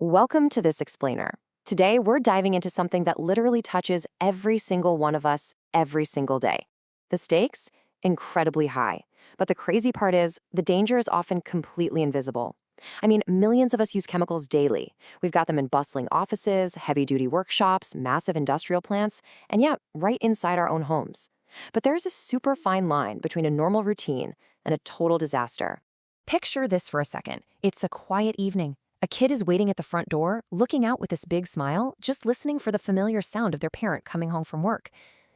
Welcome to This Explainer. Today, we're diving into something that literally touches every single one of us every single day. The stakes? Incredibly high. But the crazy part is, the danger is often completely invisible. I mean, millions of us use chemicals daily. We've got them in bustling offices, heavy-duty workshops, massive industrial plants, and yeah, right inside our own homes. But there's a super fine line between a normal routine and a total disaster. Picture this for a second. It's a quiet evening. A kid is waiting at the front door, looking out with this big smile, just listening for the familiar sound of their parent coming home from work.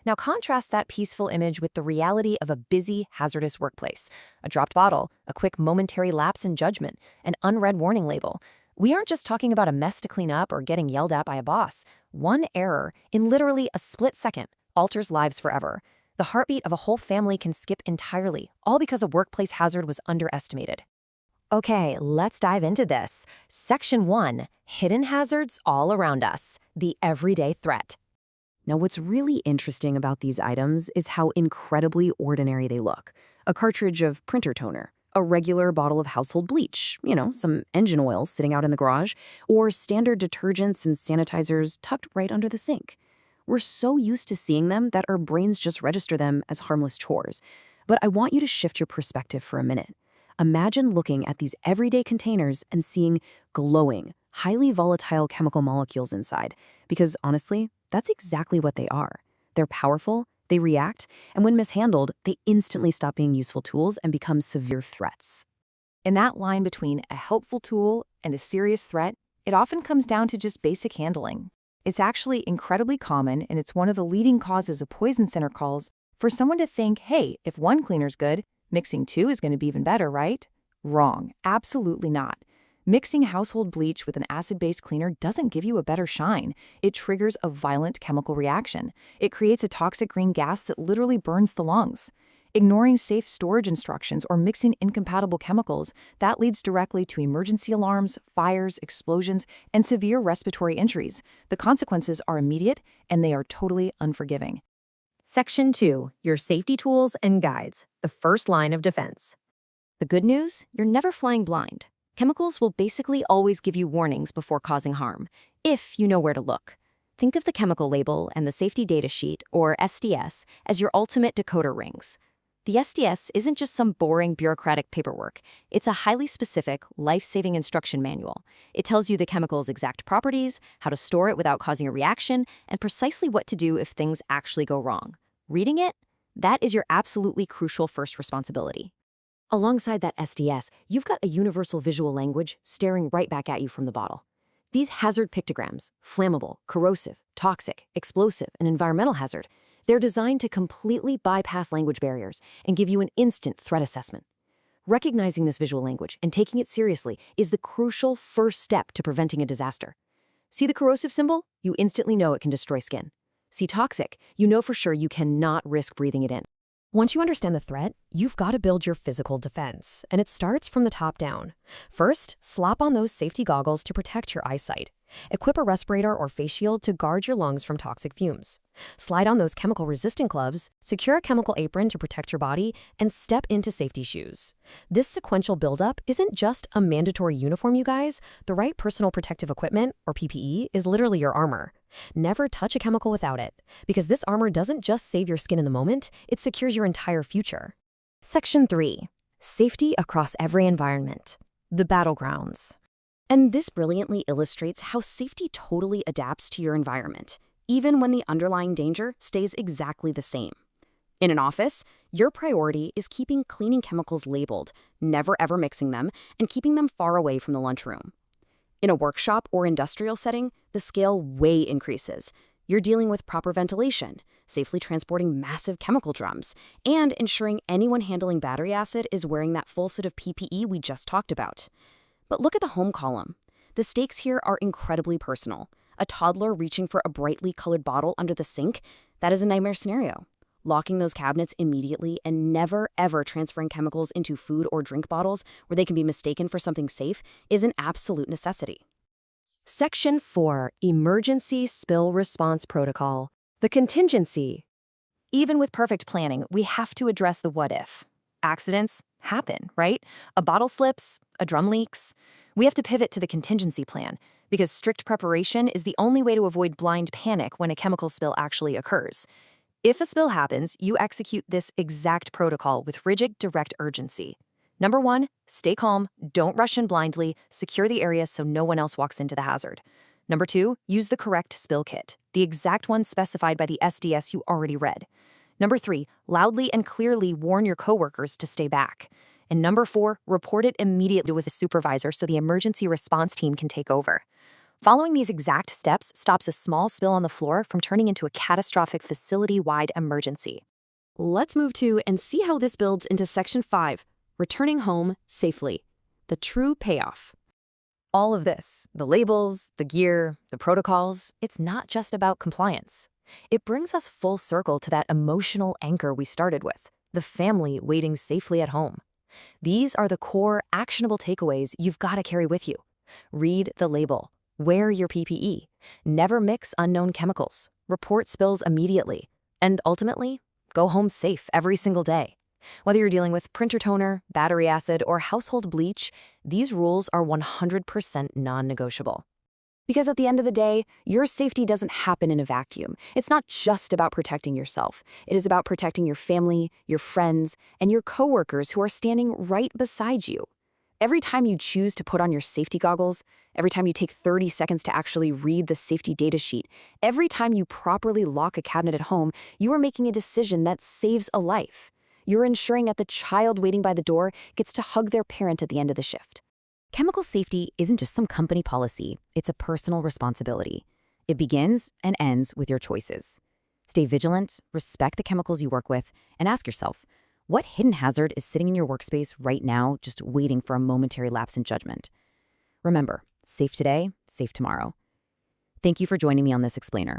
Now contrast that peaceful image with the reality of a busy, hazardous workplace. A dropped bottle, a quick momentary lapse in judgment, an unread warning label. We aren't just talking about a mess to clean up or getting yelled at by a boss. One error, in literally a split second, alters lives forever. The heartbeat of a whole family can skip entirely, all because a workplace hazard was underestimated. Okay, let's dive into this. Section 1, Hidden Hazards All Around Us, the Everyday Threat. Now, what's really interesting about these items is how incredibly ordinary they look. A cartridge of printer toner, a regular bottle of household bleach, some engine oil sitting out in the garage, or standard detergents and sanitizers tucked right under the sink. We're so used to seeing them that our brains just register them as harmless chores. But I want you to shift your perspective for a minute. Imagine looking at these everyday containers and seeing glowing, highly volatile chemical molecules inside, because honestly, that's exactly what they are. They're powerful, they react, and when mishandled, they instantly stop being useful tools and become severe threats. In that line between a helpful tool and a serious threat, it often comes down to just basic handling. It's actually incredibly common, and it's one of the leading causes of poison center calls for someone to think, hey, if one cleaner's good, mixing two is going to be even better, right? Wrong. Absolutely not. Mixing household bleach with an acid-based cleaner doesn't give you a better shine. It triggers a violent chemical reaction. It creates a toxic green gas that literally burns the lungs. Ignoring safe storage instructions or mixing incompatible chemicals, that leads directly to emergency alarms, fires, explosions, and severe respiratory injuries. The consequences are immediate, and they are totally unforgiving. Section 2, Your Safety Tools and Guides, the first line of defense. The good news? You're never flying blind. Chemicals will basically always give you warnings before causing harm, if you know where to look. Think of the chemical label and the safety data sheet, or SDS, as your ultimate decoder rings. The SDS isn't just some boring bureaucratic paperwork. It's a highly specific, life-saving instruction manual. It tells you the chemical's exact properties, how to store it without causing a reaction, and precisely what to do if things actually go wrong. Reading it? That is your absolutely crucial first responsibility. Alongside that SDS, you've got a universal visual language staring right back at you from the bottle. These hazard pictograms, flammable, corrosive, toxic, explosive, and environmental hazard, they're designed to completely bypass language barriers and give you an instant threat assessment. Recognizing this visual language and taking it seriously is the crucial first step to preventing a disaster. See the corrosive symbol? You instantly know it can destroy skin. See toxic? You know for sure you cannot risk breathing it in. Once you understand the threat, you've got to build your physical defense, and it starts from the top down. First, slap on those safety goggles to protect your eyesight. Equip a respirator or face shield to guard your lungs from toxic fumes. Slide on those chemical-resistant gloves, secure a chemical apron to protect your body, and step into safety shoes. This sequential buildup isn't just a mandatory uniform, you guys. The right personal protective equipment, or PPE, is literally your armor. Never touch a chemical without it, because this armor doesn't just save your skin in the moment, it secures your entire future. Section 3. Safety across every environment. The battlegrounds. And this brilliantly illustrates how safety totally adapts to your environment, even when the underlying danger stays exactly the same. In an office, your priority is keeping cleaning chemicals labeled, never ever mixing them, and keeping them far away from the lunchroom. In a workshop or industrial setting, the scale way increases. You're dealing with proper ventilation, safely transporting massive chemical drums, and ensuring anyone handling battery acid is wearing that full set of PPE we just talked about. But look at the home column. The stakes here are incredibly personal. A toddler reaching for a brightly colored bottle under the sink, that is a nightmare scenario. Locking those cabinets immediately and never ever transferring chemicals into food or drink bottles where they can be mistaken for something safe is an absolute necessity. Section 4, Emergency Spill Response Protocol. The contingency. Even with perfect planning, we have to address the what if. Accidents happen, right? A bottle slips, a drum leaks. We have to pivot to the contingency plan because strict preparation is the only way to avoid blind panic when a chemical spill actually occurs. If a spill happens, you execute this exact protocol with rigid, direct urgency. Number 1, stay calm, don't rush in blindly, secure the area so no one else walks into the hazard. Number 2, use the correct spill kit, the exact one specified by the SDS you already read. Number 3, loudly and clearly warn your coworkers to stay back. And number 4, report it immediately with a supervisor so the emergency response team can take over. Following these exact steps stops a small spill on the floor from turning into a catastrophic facility-wide emergency. Let's move to and see how this builds into Section 5, returning home safely. The true payoff. All of this, the labels, the gear, the protocols, it's not just about compliance. It brings us full circle to that emotional anchor we started with, the family waiting safely at home. These are the core, actionable takeaways you've got to carry with you. Read the label. Wear your PPE. Never mix unknown chemicals. Report spills immediately. And ultimately, go home safe every single day. Whether you're dealing with printer toner, battery acid, or household bleach, these rules are 100% non-negotiable. Because at the end of the day, your safety doesn't happen in a vacuum. It's not just about protecting yourself. It is about protecting your family, your friends, and your coworkers who are standing right beside you. Every time you choose to put on your safety goggles, every time you take 30 seconds to actually read the safety data sheet, every time you properly lock a cabinet at home, you are making a decision that saves a life. You're ensuring that the child waiting by the door gets to hug their parent at the end of the shift. Chemical safety isn't just some company policy, it's a personal responsibility. It begins and ends with your choices. Stay vigilant, respect the chemicals you work with, and ask yourself, what hidden hazard is sitting in your workspace right now just waiting for a momentary lapse in judgment? Remember, safe today, safe tomorrow. Thank you for joining me on this explainer.